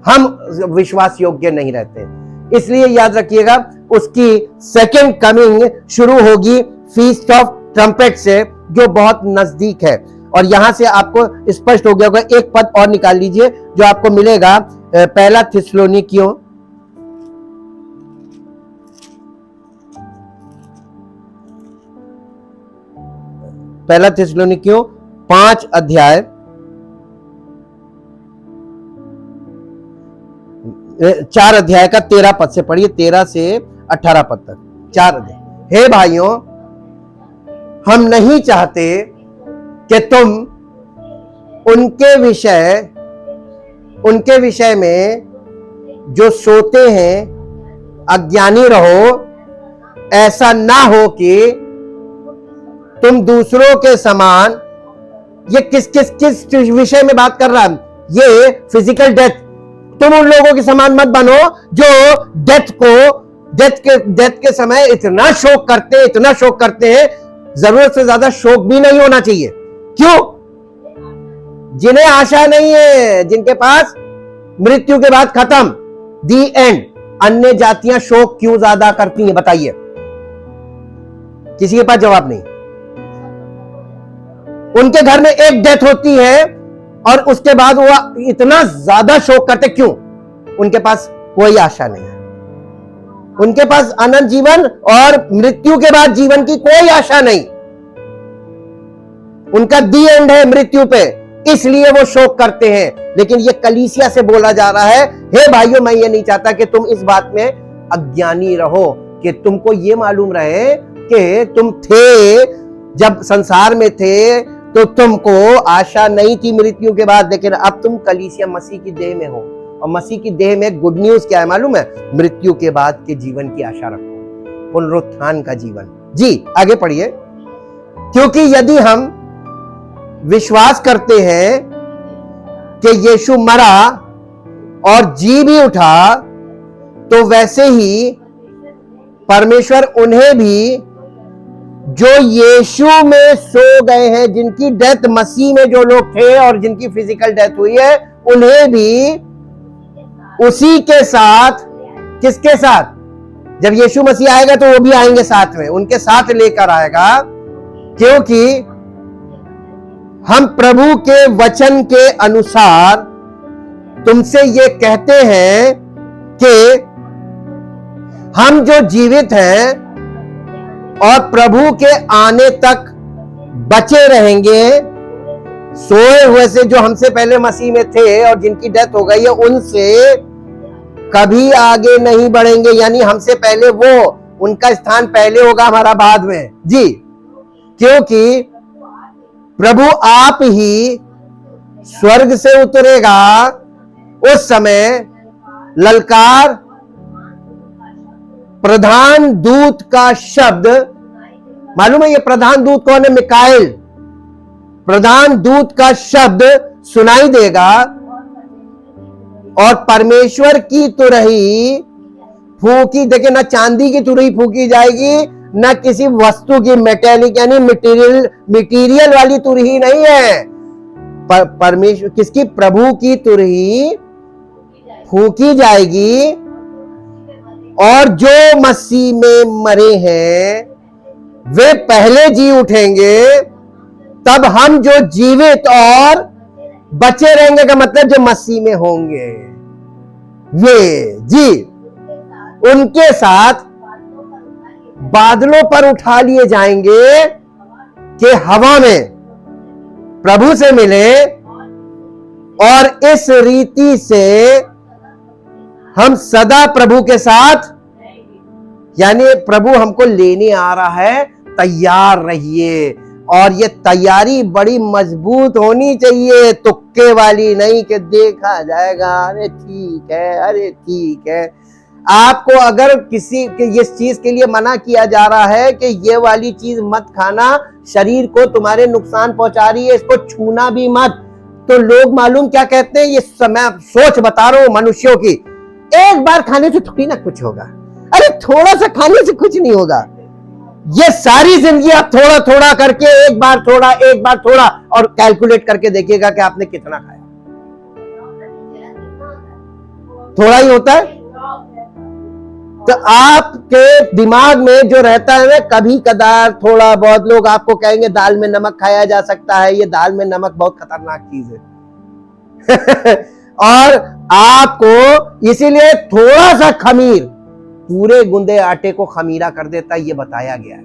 हम विश्वास योग्य नहीं रहते। इसलिए याद रखिएगा, उसकी सेकंड कमिंग शुरू होगी फीस्ट ऑफ ट्रम्पेट से, जो बहुत नजदीक है। और यहां से आपको स्पष्ट हो गया होगा। एक पद और निकाल लीजिए जो आपको मिलेगा, पहला थिस्सलुनीकियों, पहला थिस्सलुनीकियों 5 अध्याय 4 अध्याय का 13 पद से पढ़िए, 13 से 18 पद तक 4 अध्याय। हे भाइयों, हम नहीं चाहते कि तुम उनके विषय में जो सोते हैं अज्ञानी रहो। ऐसा ना हो कि तुम दूसरों के समान, ये किस विषय में बात कर रहा है? ये फिजिकल डेथ। तुम उन लोगों के समान मत बनो जो डेथ के समय इतना शोक करते हैं, जरूरत से ज्यादा शोक भी नहीं होना चाहिए। क्यों? जिन्हें आशा नहीं है, जिनके पास मृत्यु के बाद खत्म, दी एंड। अन्य जातियां शोक क्यों ज्यादा करती हैं बताइए? किसी के पास जवाब नहीं। उनके घर में एक डेथ होती है और उसके बाद वो इतना ज्यादा शोक करते, क्यों? उनके पास कोई आशा नहीं है। उनके पास अनंत जीवन और मृत्यु के बाद जीवन की कोई आशा नहीं। उनका दी एंड है मृत्यु पे, इसलिए वो शोक करते हैं। लेकिन ये कलीसिया से बोला जा रहा है, हे भाइयों, मैं ये नहीं चाहता कि तुम इस बात में अज्ञानी रहो, कि तुमको ये मालूम रहे कि तुम थे, जब संसार में थे तो तुमको आशा नहीं थी मृत्यु के बाद, लेकिन अब तुम कलीसिया मसीह की देह में हो। और मसीह की देह में गुड न्यूज क्या है मालूम है? मृत्यु के बाद के जीवन की आशा रखो, पुनरुत्थान का जीवन। जी आगे पढ़िए। क्योंकि यदि हम विश्वास करते हैं कि यीशु मरा और जी भी उठा, तो वैसे ही परमेश्वर उन्हें भी जो यीशु में सो गए हैं, जिनकी डेथ मसीह में जो लोग थे और जिनकी फिजिकल डेथ हुई है, उन्हें भी उसी के साथ, किसके साथ? जब यीशु मसीह आएगा तो वो भी आएंगे साथ में, उनके साथ लेकर आएगा। क्योंकि हम प्रभु के वचन के अनुसार तुमसे ये कहते हैं कि हम जो जीवित हैं और प्रभु के आने तक बचे रहेंगे, सोए हुए से जो हमसे पहले मसीह में थे और जिनकी डेथ हो गई है, उनसे कभी आगे नहीं बढ़ेंगे। यानी हमसे पहले वो, उनका स्थान पहले होगा, हमारा बाद में। जी, क्योंकि प्रभु आप ही स्वर्ग से उतरेगा। उस समय ललकार, प्रधान दूत का शब्द, मालूम है ये प्रधान दूत कौन है? मिकाएल। प्रधान दूत का शब्द सुनाई देगा और परमेश्वर की तुरही फूकी, देखिए, ना चांदी की तुरही फूकी जाएगी, ना किसी वस्तु की, मेटेलिक यानी मटेरियल वाली तुरही नहीं है। परमेश्वर किसकी? प्रभु की तुरही फूकी जाएगी, और जो मसीह में मरे हैं वे पहले जी उठेंगे। तब हम जो जीवित और बचे रहेंगे, का मतलब जो मसीह में होंगे, वे जी उनके साथ बादलों पर उठा लिए जाएंगे कि हवा में प्रभु से मिले, और इस रीति से हम सदा प्रभु के साथ यानी प्रभु हमको लेने आ रहा है, तैयार रहिए। और ये तैयारी बड़ी मजबूत होनी चाहिए, तुक्के वाली नहीं कि देखा जाएगा, अरे ठीक है, अरे ठीक है। आपको अगर किसी इस चीज के लिए मना किया जा रहा है कि ये वाली चीज मत खाना, शरीर को तुम्हारे नुकसान पहुंचा रही है, इसको छूना भी मत, तो लोग मालूम क्या कहते हैं, ये समय सोच बता रहा हूं मनुष्यों की, एक बार खाने से थोड़ी ना कुछ होगा, अरे थोड़ा सा खाने से कुछ नहीं होगा। ये सारी जिंदगी आप थोड़ा थोड़ा करके एक बार थोड़ा और कैलकुलेट करके देखिएगा कि आपने कितना खाया। थोड़ा ही होता है। तो आपके दिमाग में जो रहता है ना, कभी कदार थोड़ा बहुत, लोग आपको कहेंगे दाल में नमक खाया जा सकता है, ये दाल में नमक बहुत खतरनाक चीज है। और आपको इसीलिए थोड़ा सा खमीर पूरे गुंदे आटे को खमीरा कर देता है, ये बताया गया है।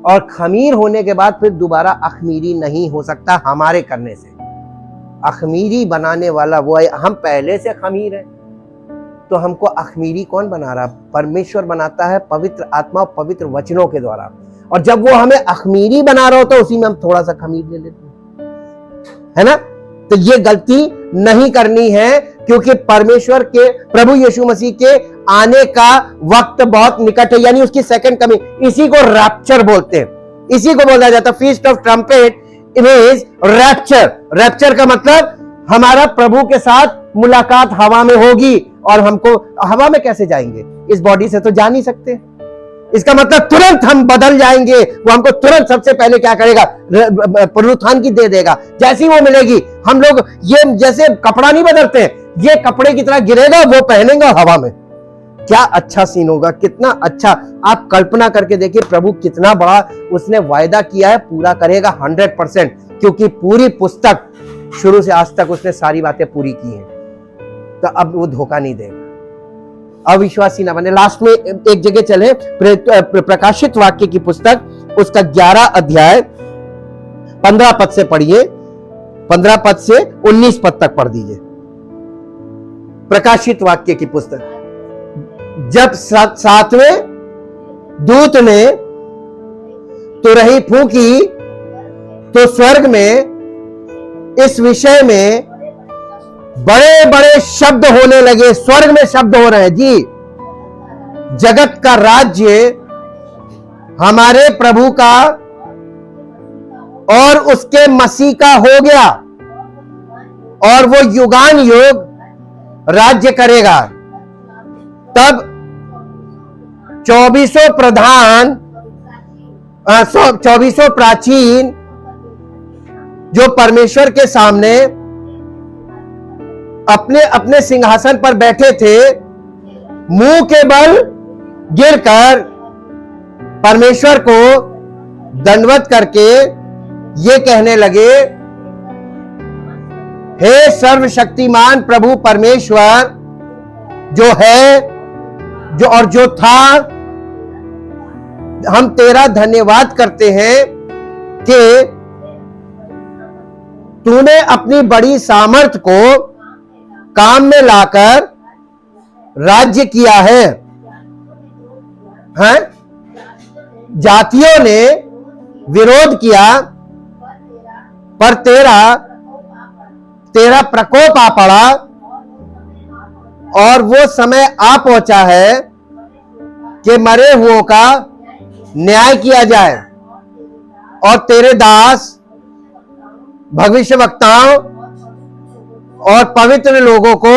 और खमीर होने के बाद फिर दोबारा अखमीरी नहीं हो सकता हमारे करने से। अखमीरी बनाने वाला वो है, हम पहले से खमीर है, तो हमको अखमीरी कौन बना रहा? परमेश्वर बनाता है, पवित्र आत्मा और पवित्र वचनों के द्वारा। और जब वो हमें अखमीरी बना रहा होता है, उसी में हम थोड़ा सा खमीर ले लेते हैं, है ना? तो ये गलती नहीं करनी है, क्योंकि परमेश्वर के प्रभु यीशु मसीह के आने का वक्त बहुत निकट है, यानी उसकी सेकंड कमिंग। इसी को रैप्चर बोलते हैं, इसी को बोला जाता है feast of trumpet is rapture. Rapture का मतलब हमारा प्रभु के साथ मुलाकात हवा में होगी, और हमको हवा में कैसे जाएंगे? इस बॉडी से तो जा नहीं सकते। इसका मतलब तुरंत हम बदल जाएंगे, वो हमको तुरंत सबसे पहले क्या करेगा? पुनरुत्थान की दे देगा। जैसी वो मिलेगी, हम लोग ये जैसे कपड़ा नहीं बदलते, ये कपड़े की तरह गिरेगा, वो पहनेंगे हवा में। क्या अच्छा सीन होगा, कितना अच्छा। आप कल्पना करके देखिए, प्रभु कितना बड़ा उसने वायदा किया है, पूरा करेगा 100%, क्योंकि पूरी पुस्तक शुरू से आज तक उसने सारी बातें पूरी की हैं। तो अब वो धोखा नहीं देगा, अविश्वासी ना बने। लास्ट में एक जगह चले, प्रकाशित वाक्य की पुस्तक, उसका 11 अध्याय 15 पद से पढ़िए, 15 पद से 19 पद तक पढ़ दीजिए। प्रकाशित वाक्य की पुस्तक। जब सातवें दूत ने तुरही फूंकी, तो स्वर्ग में इस विषय में बड़े बड़े शब्द होने लगे। स्वर्ग में शब्द हो रहे हैं जी। जगत का राज्य हमारे प्रभु का और उसके मसीह का हो गया, और वो युगान युग राज्य करेगा। तब 24 प्रधान, 24 प्राचीन जो परमेश्वर के सामने अपने अपने सिंहासन पर बैठे थे, मुंह के बल गिरकर परमेश्वर को दंडवत करके ये कहने लगे, हे सर्वशक्तिमान प्रभु परमेश्वर, जो है, जो और जो था, हम तेरा धन्यवाद करते हैं कि तूने अपनी बड़ी सामर्थ को काम में लाकर राज्य किया है। हैं? जातियों ने विरोध किया, पर तेरा प्रकोप आ पड़ा, और वो समय आ पहुंचा है कि मरे हुओं का न्याय किया जाए, और तेरे दास भविष्यवक्ताओं और पवित्र लोगों को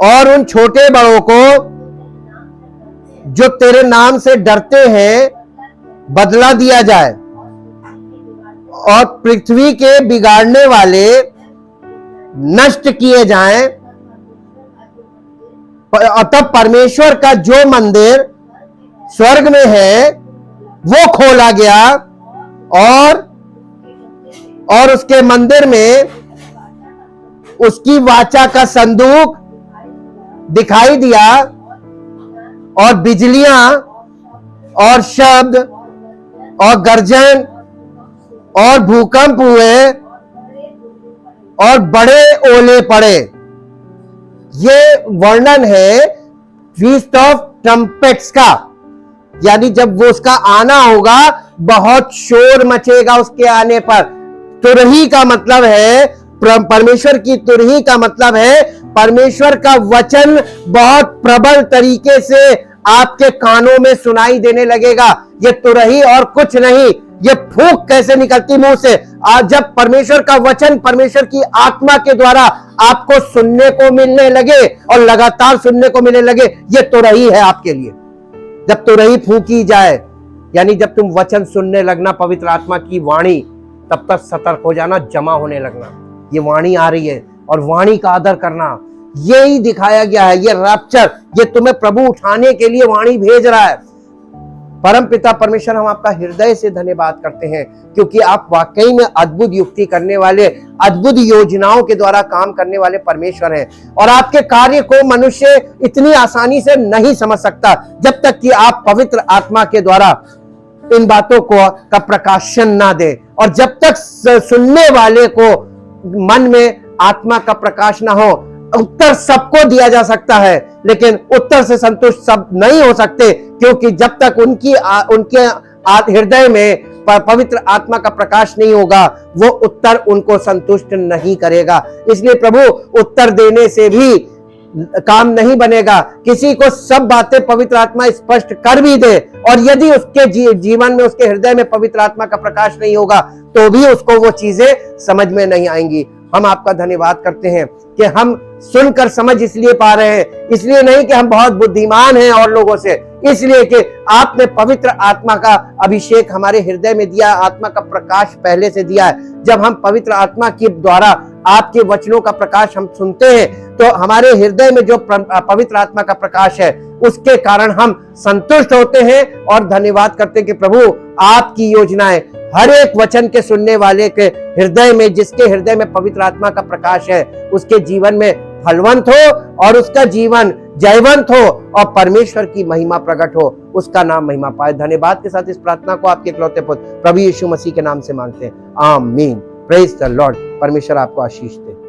और उन छोटे बड़ों को जो तेरे नाम से डरते हैं बदला दिया जाए, और पृथ्वी के बिगाड़ने वाले नष्ट किए जाएं। तब परमेश्वर का जो मंदिर स्वर्ग में है वो खोला गया, और उसके मंदिर में उसकी वाचा का संदूक दिखाई दिया, और बिजलियां और शब्द और गर्जन और भूकंप हुए और बड़े ओले पड़े। ये वर्णन है फीस्ट ऑफ ट्रम्पेट्स का, यानी जब वो उसका आना होगा बहुत शोर मचेगा उसके आने पर। तुरही का मतलब है, परमेश्वर की तुरही का मतलब है परमेश्वर का वचन बहुत प्रबल तरीके से आपके कानों में सुनाई देने लगेगा। ये तुरही और कुछ नहीं, ये फूंक कैसे निकलती मुंह से, आज जब परमेश्वर का वचन परमेश्वर की आत्मा के द्वारा आपको सुनने को मिलने लगे और लगातार सुनने को मिलने लगे, ये तुरही है आपके लिए। जब तुरही फूंकी जाए, यानी जब तुम वचन सुनने लगना पवित्र आत्मा की वाणी, तब तक सतर्क हो जाना, जमा होने लगना, ये वाणी आ रही है, और वाणी का आदर करना। यही दिखाया गया है, ये रैप्चर, ये तुम्हें प्रभु उठाने के लिए वाणी भेज रहा है। परम पिता परमेश्वर, हम आपका हृदय से धन्यवाद करते हैं, क्योंकि आप वाकई में अद्भुत युक्ति करने वाले, अद्भुत योजनाओं के द्वारा काम करने वाले परमेश्वर हैं। और आपके कार्य को मनुष्य इतनी आसानी से नहीं समझ सकता जब तक कि आप पवित्र आत्मा के द्वारा इन बातों को का प्रकाशन ना दे, और जब तक सुनने वाले को मन में आत्मा का प्रकाश ना हो। उत्तर सबको दिया जा सकता है, लेकिन उत्तर से संतुष्ट सब नहीं हो सकते, क्योंकि जब तक उनके हृदय में पवित्र आत्मा का प्रकाश नहीं होगा, वो उत्तर उनको संतुष्ट नहीं करेगा। इसलिए प्रभु, उत्तर देने से भी काम नहीं बनेगा। किसी को सब बातें पवित्र आत्मा स्पष्ट कर भी दे, और यदि उसके जीवन में, उसके हृदय में पवित्र आत्मा का प्रकाश नहीं होगा, तो भी उसको वो चीजें समझ में नहीं आएंगी। हम आपका धन्यवाद करते हैं कि हम सुनकर समझ इसलिए पा रहे हैं, इसलिए नहीं कि हम बहुत बुद्धिमान हैं और लोगों से, इसलिए कि आपने पवित्र आत्मा का अभिषेक हमारे हृदय में दिया, आत्मा का प्रकाश पहले से दिया है। जब हम पवित्र आत्मा के द्वारा आपके वचनों का प्रकाश हम सुनते हैं, तो हमारे हृदय में जो पवित्र आत्मा का प्रकाश है, उसके कारण हम संतुष्ट होते हैं और धन्यवाद करते हैं कि प्रभु, आपकी योजनाएं हर एक वचन के सुनने वाले के हृदय में, जिसके हृदय में पवित्र आत्मा का प्रकाश है, उसके जीवन में फलवंत हो और उसका जीवन जयवंत हो और परमेश्वर की महिमा प्रकट हो, उसका नाम महिमा पाए। धन्यवाद के साथ इस प्रार्थना को आपके इकलौते पुत्र प्रभु यीशु मसीह के नाम से मांगते हैं, आमीन। Praise the Lord. परमेश्वर आपको आशीष दे।